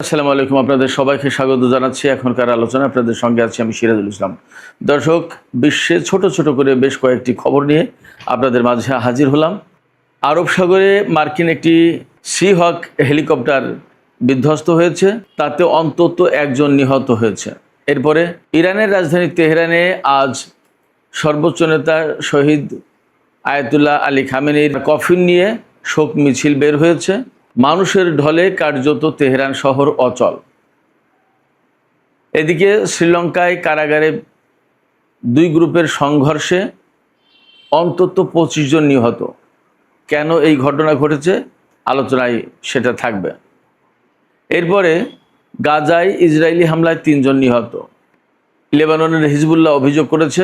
আসসালামু আলাইকুম। আপনাদের সবাইকে স্বাগত জানাচ্ছি। এখনকার আলোচনা আপনাদের সঙ্গে আছি আমি সিরাজুল ইসলাম। দর্শক, বিশ্বে ছোট ছোট করে বেশ কয়েকটি খবর নিয়ে আপনাদের মাঝে হাজির হলাম। আরব সাগরে মার্কিন একটি সিহক হেলিকপ্টার বিধ্বস্ত হয়েছে, তাতে অন্তত একজন নিহত হয়েছে। এরপরে ইরানের রাজধানী তেহরানে আজ সর্বোচ্চ নেতা শহীদ আয়াতুল্লাহ আলী খামেনির কফিন নিয়ে শোক মিছিল বের হয়েছে। মানুষের ঢলে কার্যত তেহরান শহর অচল। এদিকে শ্রীলঙ্কায় কারাগারে দুই গ্রুপের সংঘর্ষে অন্তত 25 জন নিহত। কেন এই ঘটনা ঘটেছে আলোচনায় সেটা থাকবে। এরপরে গাজায় ইসরায়েলি হামলায় 3 জন নিহত। লেবাননের হিজবুল্লাহ অভিযোগ করেছে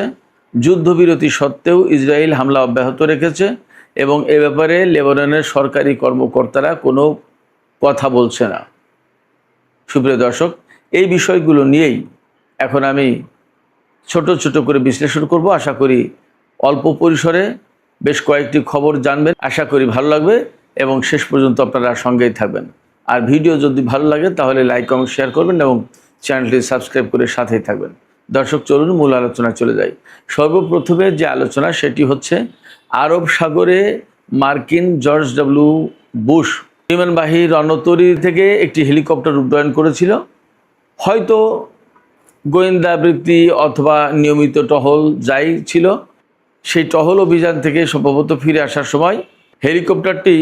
যুদ্ধবিরতি সত্ত্বেও ইসরায়েল হামলা অব্যাহত রেখেছে এবং এ ব্যাপারে লেবাননের সরকারি কর্মকর্তারা কোনো কথা বলছে না। সুপ্রিয় দর্শক, এই বিষয়গুলো নিয়েই এখন আমি ছোট ছোট করে বিশ্লেষণ করব। আশা করি অল্প পরিসরে বেশ কয়েকটি খবর জানবেন। আশা করি ভালো লাগবে এবং শেষ পর্যন্ত আপনারা সঙ্গেই থাকবেন। আর ভিডিও যদি ভালো লাগে তাহলে লাইক কমেন্ট শেয়ার করবেন এবং চ্যানেলটি সাবস্ক্রাইব করে সাথেই থাকবেন। দর্শক, চলুন মূল আলোচনায় চলে যাই। সর্বপ্রথমে যে আলোচনা সেটি হচ্ছে আরব সাগরে মার্কিন জর্জ ডব্লিউ বুশ বিমানবাহী রণতরী থেকে একটি হেলিকপ্টার উড্ডয়ন করেছিল। হয়তো গোয়েন্দা বৃত্তি অথবা নিয়মিত টহল যাই ছিল, সেই টহল অভিযান থেকে সম্ভবত ফিরে আসার সময় হেলিকপ্টারটি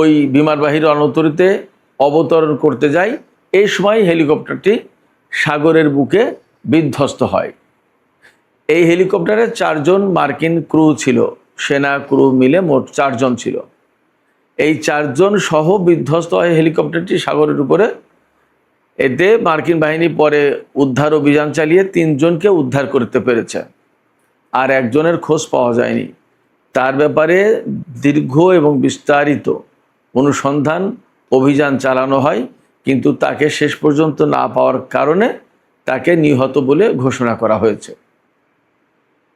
ওই বিমানবাহী রণতরীতে অবতরণ করতে যায়। এই সময় হেলিকপ্টারটি সাগরের বুকে বিধ্বস্ত হয়। এই হেলিকপ্টারে 4 জন মার্কিন ক্রু ছিল, সেনা ক্রু মিলে মোট 4 জন ছিল। এই 4 জন সহ বিধ্বস্ত হয় হেলিকপ্টারটি সাগরের উপরে। এতে মার্কিন বাহিনী পরে উদ্ধার অভিযান চালিয়ে 3 জনকে উদ্ধার করতে পেরেছে, আর একজনের খোঁজ পাওয়া যায়নি। তার ব্যাপারে দীর্ঘ এবং বিস্তারিত অনুসন্ধান অভিযান চালানো হয়, কিন্তু তাকে শেষ পর্যন্ত না পাওয়ার কারণে তাকে নিহত বলে ঘোষণা করা হয়েছে।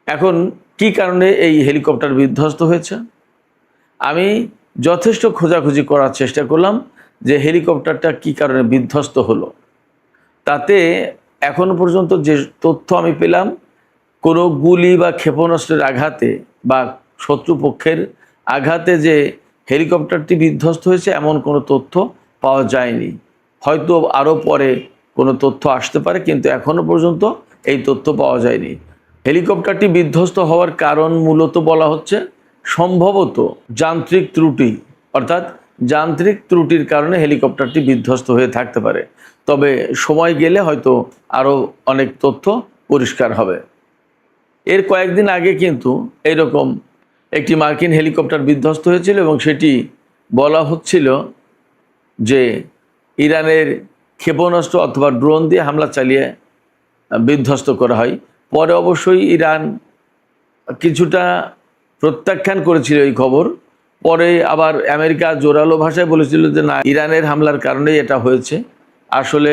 এখন কি কারণে এই হেলিকপ্টার বিধ্বস্ত হয়েছে, আমি যথেষ্ট খোঁজাখুঁজি করার চেষ্টা করলাম যে হেলিকপ্টারটা কি কারণে বিধ্বস্ত হলো। তাতে এখনো পর্যন্ত যে তথ্য আমি পেলাম, কোনো গুলি বা ক্ষেপণাস্ত্রের আঘাতে বা শত্রুপক্ষের আঘাতে যে হেলিকপ্টারটি বিধ্বস্ত হয়েছে এমন কোনো তথ্য পাওয়া যায়নি। হয়তো আরও পরে কোনো তথ্য আসতে পারে, কিন্তু এখনো পর্যন্ত এই তথ্য পাওয়া যায়নি। হেলিকপ্টারটি বিধ্বস্ত হওয়ার কারণ মূলত বলা হচ্ছে সম্ভবত যান্ত্রিক ত্রুটি, অর্থাৎ যান্ত্রিক ত্রুটির কারণে হেলিকপ্টারটি বিধ্বস্ত হয়ে থাকতে পারে। তবে সময় গেলে হয়তো আরও অনেক তথ্য পরিষ্কার হবে। এর কয়েকদিন আগে কিন্তু এরকম একটি মার্কিন হেলিকপ্টার বিধ্বস্ত হয়েছিল এবং সেটি বলা হচ্ছিল যে ইরানের ক্ষেপণাস্ত্র অথবা ড্রোন দিয়ে হামলা চালিয়ে বিধ্বস্ত করা হয়। পরে অবশ্যই ইরান কিছুটা প্রত্যাখ্যান করেছিল এই খবর। পরে আবার আমেরিকা জোরালো ভাষায় বলেছিল যে না, ইরানের হামলার কারণেই এটা হয়েছে। আসলে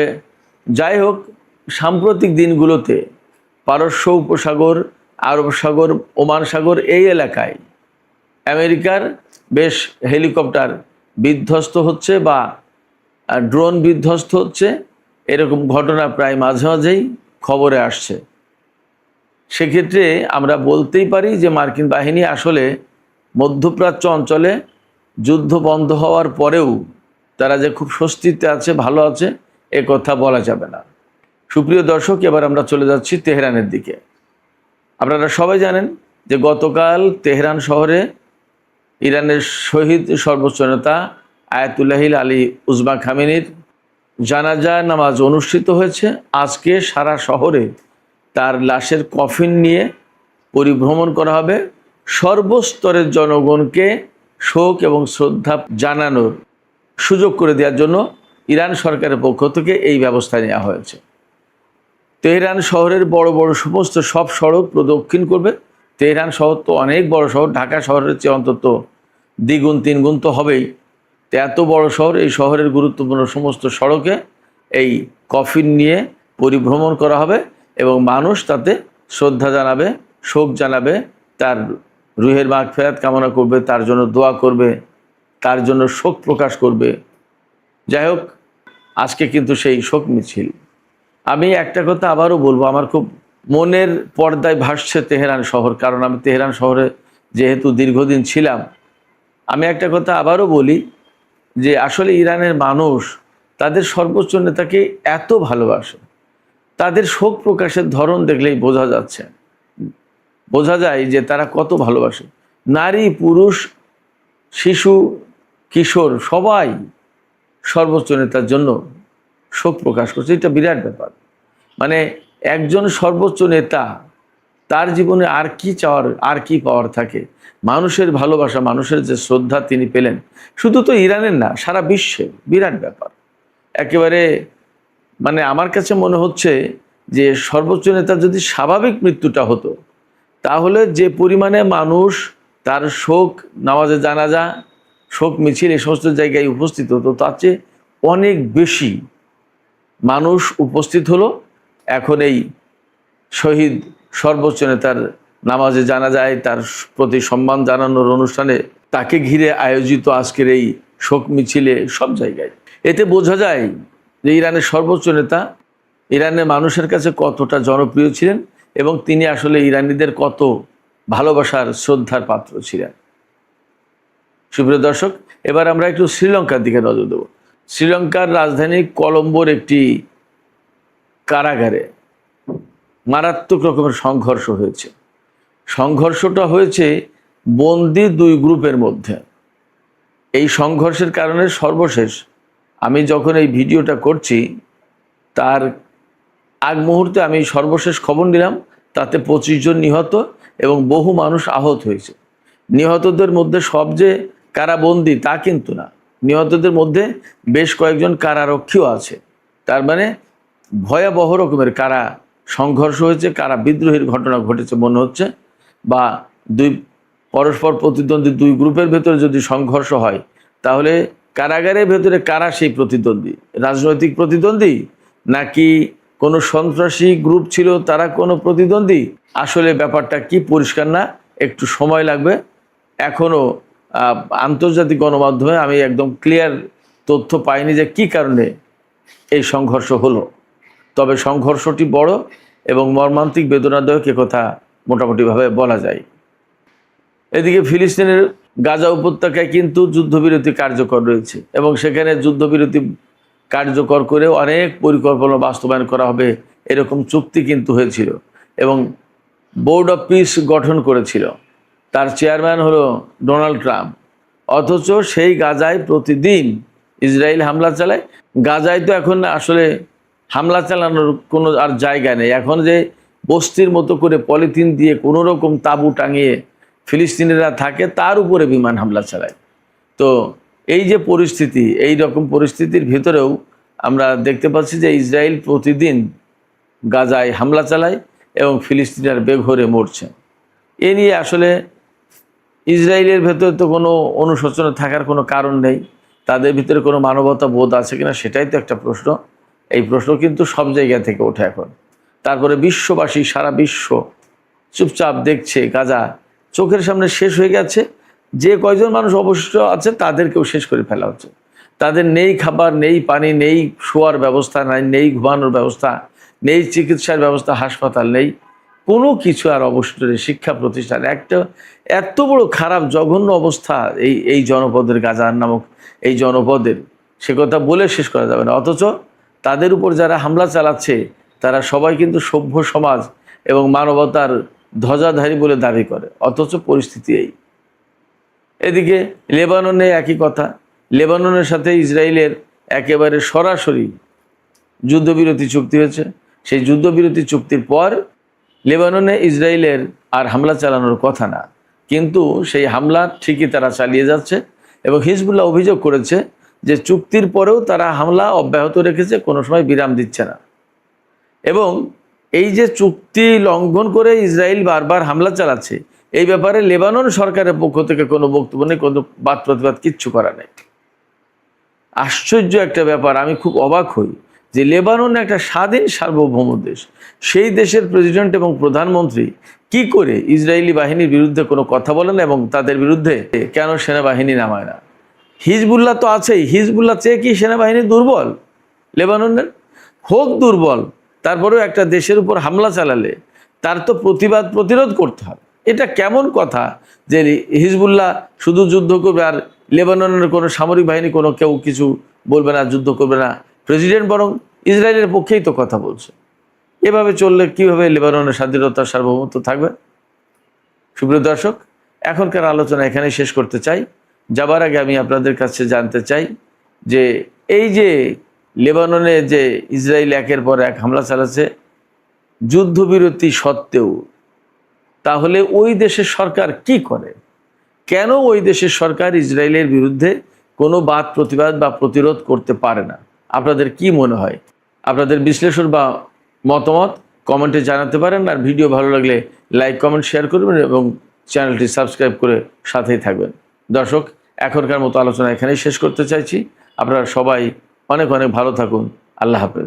যাই হোক, সাম্প্রতিক দিনগুলোতে পারস্য উপসাগর, আরব সাগর, ওমান সাগর এই এলাকায় আমেরিকার বেশ হেলিকপ্টার বিধ্বস্ত হচ্ছে বা ড্রোন বিধ্বস্ত হচ্ছে, এরকম ঘটনা প্রায় মাঝে মাঝেই খবরে আসছে। সেক্ষেত্রে আমরা বলতেই পারি যে মার্কিন বাহিনী আসলে মধ্যপ্রাচ্য অঞ্চলে যুদ্ধ বন্ধ হওয়ার পরেও তারা যে খুব স্বস্তিতে আছে, ভালো আছে, এ কথা বলা যাবে না। সুপ্রিয় দর্শক, এবার আমরা চলে যাচ্ছি তেহরানের দিকে। আপনারা সবাই জানেন যে গতকাল তেহরান শহরে ইরানের শহীদ সর্বোচ্চ নেতা আয়াতুল্লাহ আলী উজমা খামেনির জানাজা নামাজ অনুষ্ঠিত হয়েছে। আজকে সারা শহরে তার লাশের কফিন নিয়ে পরিভ্রমণ করা হবে। সর্বস্তরের জনগণকে শোক এবং শ্রদ্ধা জানানোর সুযোগ করে দেওয়ার জন্য ইরান সরকারের পক্ষ থেকে এই ব্যবস্থা নেওয়া হয়েছে। তেহরান শহরের বড় বড় সমস্ত সব সড়ক প্রদক্ষিণ করবে। তেহরান শহর তো অনেক বড় শহর, ঢাকা শহরের চেয়ে অন্তত দ্বিগুণ তিনগুণ তো হবেই। তো এত বড় শহর, এই শহরের গুরুত্বপূর্ণ সমস্ত সড়কে এই কফিন নিয়ে পরিভ্রমণ করা হবে এবং মানুষ তাতে শ্রদ্ধা জানাবে, শোক জানাবে, তার রুহের মাগফিরাত কামনা করবে, তার জন্য দোয়া করবে, তার জন্য শোক প্রকাশ করবে। যাই হোক, আজকে কিন্তু সেই শোক মিছিল। আমি একটা কথা আবারও বলবো, আমার খুব মনের পর্দায় ভাসছে তেহরান শহর, কারণ আমি তেহরান শহরে যেহেতু দীর্ঘদিন ছিলাম। আমি একটা কথা আবারও বলি যে আসলে ইরানের মানুষ তাদের সর্বোচ্চ নেতাকে এত ভালোবাসে, তাদের শোক প্রকাশের ধরন দেখলেই বোঝা যায় যে তারা কত ভালোবাসে। নারী, পুরুষ, শিশু, কিশোর সবাই সর্বোচ্চ নেতার জন্য শোক প্রকাশ করছে। এটা বিরাট ব্যাপার। মানে একজন সর্বোচ্চ নেতা, তার জীবনে আর কি চাওয়ার, আর কি পাওয়ার থাকে? মানুষের ভালোবাসা, মানুষের যে শ্রদ্ধা তিনি পেলেন, শুধু তো ইরানের না, সারা বিশ্বে বিরাট ব্যাপার। একেবারে মানে আমার কাছে মনে হচ্ছে যে সর্বোচ্চ নেতার যদি স্বাভাবিক মৃত্যুটা হতো, তাহলে যে পরিমাণে মানুষ তার শোক, নামাজে জানাজা, শোক মিছিল এই সমস্ত জায়গায় উপস্থিত হতো, তার চেয়ে অনেক বেশি মানুষ উপস্থিত হলো এখন এই শহীদ সর্বোচ্চ নেতার নামাজে জানাজায়, তার প্রতি সম্মান জানানোর অনুষ্ঠানে, তাকে ঘিরে আয়োজিত আজকের এই শোক মিছিলে, সব জায়গায়। এতে বোঝা যায় যে ইরানের সর্বোচ্চ নেতা ইরানের মানুষের কাছে কতটা জনপ্রিয় ছিলেন এবং তিনি আসলে ইরানিদের কত ভালোবাসার, শ্রদ্ধার পাত্র ছিলেন। সুপ্রিয় দর্শক, এবার আমরা একটু শ্রীলঙ্কার দিকে নজর দেব। শ্রীলঙ্কার রাজধানী কলম্বোর একটি কারাগারে মারাত্মক রকমের সংঘর্ষ হয়েছে। সংঘর্ষটা হয়েছে বন্দি দুই গ্রুপের মধ্যে। এই সংঘর্ষের কারণে সর্বশেষ আমি যখন এই ভিডিওটা করছি, তার আগ মুহূর্তে আমি সর্বশেষ খবর নিলাম, তাতে 25 জন নিহত এবং বহু মানুষ আহত হয়েছে। নিহতদের মধ্যে সব যে কারাবন্দী তা কিন্তু না, নিহতদের মধ্যে বেশ কয়েকজন কারারক্ষীও আছে। তার মানে ভয়াবহ রকমের কারা সংঘর্ষ হয়েছে, কারা বিদ্রোহের ঘটনা ঘটেছে মনে হচ্ছে। বা দুই পরস্পর প্রতিদ্বন্দ্বী দুই গ্রুপের ভেতরে যদি সংঘর্ষ হয়, তাহলে কারাগারের ভেতরে কারা সেই প্রতিদ্বন্দ্বী? রাজনৈতিক প্রতিদ্বন্দ্বী নাকি কোনো সন্ত্রাসী গ্রুপ ছিল তারা কোনো প্রতিদ্বন্দ্বী? আসলে ব্যাপারটা কি পরিষ্কার না, একটু সময় লাগবে। এখনও আন্তর্জাতিক গণমাধ্যমে আমি একদম ক্লিয়ার তথ্য পাইনি যে কী কারণে এই সংঘর্ষ হলো। তবে সংঘর্ষটি বড় এবং মর্মান্তিক, বেদনাদায়ক, কথা মোটামুটিভাবে বলা যায়। এদিকে ফিলিস্তিনের গাজা উপত্যকায় কিন্তু যুদ্ধবিরতি কার্যকর রয়েছে এবং সেখানে যুদ্ধবিরতি কার্যকর করে অনেক পরিকল্পনা বাস্তবায়ন করা হবে এরকম চুক্তি কিন্তু হয়েছিল এবং বোর্ড অফ পিস গঠন করেছিল। তার চেয়ারম্যান হলো ডোনাল্ড ট্রাম্প। অথচ সেই গাজায় প্রতিদিন ইসরায়েল হামলা চালায়। গাজায় তো এখন আসলে হামলা চালানোর কোনো আর জায়গা নেই। এখন যে বস্তির মতো করে পলিথিন দিয়ে কোনো রকম তাঁবু টাঙিয়ে ফিলিস্তিনিরা থাকে, তার উপরে বিমান হামলা চালায়। তো এই যে পরিস্থিতি, এই রকম পরিস্থিতির ভিতরেও আমরা দেখতে পাচ্ছি যে ইসরায়েল প্রতিদিন গাজায় হামলা চালায় এবং ফিলিস্তিনিরা বেঘরে মরছে। এ নিয়ে আসলে ইসরায়েলের ভেতরে তো কোনো অনুশোচনা থাকার কোনো কারণ নেই। তাদের ভিতরে কোনো মানবতা বোধ আছে কিনা সেটাই তো একটা প্রশ্ন। এই প্রশ্ন কিন্তু সব জায়গা থেকে ওঠে এখন। তারপরে বিশ্ববাসী, সারা বিশ্ব চুপচাপ দেখছে গাজা চোখের সামনে শেষ হয়ে গেছে। যে কয়জন মানুষ অবশিষ্ট আছে তাদেরকেও শেষ করে ফেলা হচ্ছে। তাদের নেই খাবার, নেই পানি, নেই শোয়ার ব্যবস্থা, নেই ঘুমানোর ব্যবস্থা, নেই চিকিৎসার ব্যবস্থা, হাসপাতাল নেই, কোনো কিছু আর অবশিষ্ট নেই। শিক্ষা প্রতিষ্ঠান, একটা এত বড় খারাপ জঘন্য অবস্থা এই জনপদের, গাজা নামক এই জনপদের, সে কথা বলে শেষ করা যাবে না। অথচ তাদের উপর যারা হামলা চালাচ্ছে তারা সবাই কিন্তু সভ্য সমাজ এবং মানবতার ধ্বজাধারী বলে দাবি করে। অথচ পরিস্থিতি এই। এদিকে লেবাননে একই কথা। লেবাননের সাথে ইসরায়েলের একেবারে সরাসরি যুদ্ধবিরতি চুক্তি হয়েছে। সেই যুদ্ধবিরতি চুক্তির পর লেবাননে ইসরায়েলের আর হামলা চালানোর কথা না, কিন্তু সেই হামলা ঠিকই তারা চালিয়ে যাচ্ছে এবং হিজবুল্লাহ অভিযোগ করেছে যে চুক্তির পরেও তারা হামলা অব্যাহত রেখেছে, কোনো সময় বিরাম দিচ্ছে না। এবং এই যে চুক্তি লঙ্ঘন করে ইসরায়েল বারবার হামলা চালাচ্ছে, এই ব্যাপারে লেবানন সরকারের পক্ষ থেকে কোনো বক্তব্য নেই, কোনো বাদ প্রতিবাদ কিচ্ছু করা নেই। আশ্চর্য একটা ব্যাপার। আমি খুব অবাক হই যে লেবানন একটা স্বাধীন সার্বভৌম দেশ, সেই দেশের প্রেসিডেন্ট এবং প্রধানমন্ত্রী কি করে ইসরায়েলি বাহিনীর বিরুদ্ধে কোনো কথা বলেন এবং তাদের বিরুদ্ধে কেন সেনাবাহিনী নামায় না? হিজবুল্লাহ তো আছেই, হিজবুল্লাহ চেয়ে কি সেনাবাহিনী দুর্বল? লেবাননের? হোক দুর্বল, তারপরেও একটা দেশের উপর হামলা চালালে তার তো প্রতিরোধ করতে হবে। এটা কেমন কথা যে হিজবুল্লাহ শুধু যুদ্ধ করবে আর লেবাননের কোনো সামরিক বাহিনী কোনো কেউ কিছু বলবে না, যুদ্ধ করবে না? প্রেসিডেন্ট বরং ইসরায়েলের পক্ষেই তো কথা বলছে। এভাবে চললে কীভাবে লেবাননের স্বাধীনতা সার্বভৌমত্ব থাকবে? সুপ্রিয় দর্শক, এখনকার আলোচনা এখানেই শেষ করতে চাই। যাবার আগে আমি আপনাদের কাছে জানতে চাই যে এই যে লেবাননে যে ইসরায়েল একের পর এক হামলা চালাচ্ছে যুদ্ধবিরতি সত্ত্বেও, তাহলে ওই দেশের সরকার কি করে? কেন ওই দেশের সরকার ইসরায়েলের বিরুদ্ধে কোনো বাদ প্রতিবাদ বা প্রতিরোধ করতে পারে না? আপনাদের কি মনে হয়? আপনাদের বিশ্লেষণ বা মতামত কমেন্টে জানাতে পারেন। আর ভিডিও ভালো লাগলে লাইক, কমেন্ট, শেয়ার করবেন এবং চ্যানেলটি সাবস্ক্রাইব করে সাথেই থাকবেন। দর্শক, এখনকার মতো আলোচনা এখানেই শেষ করতে চাইছি। আপনারা সবাই অনেক অনেক ভালো থাকুন। আল্লাহ হাফেজ।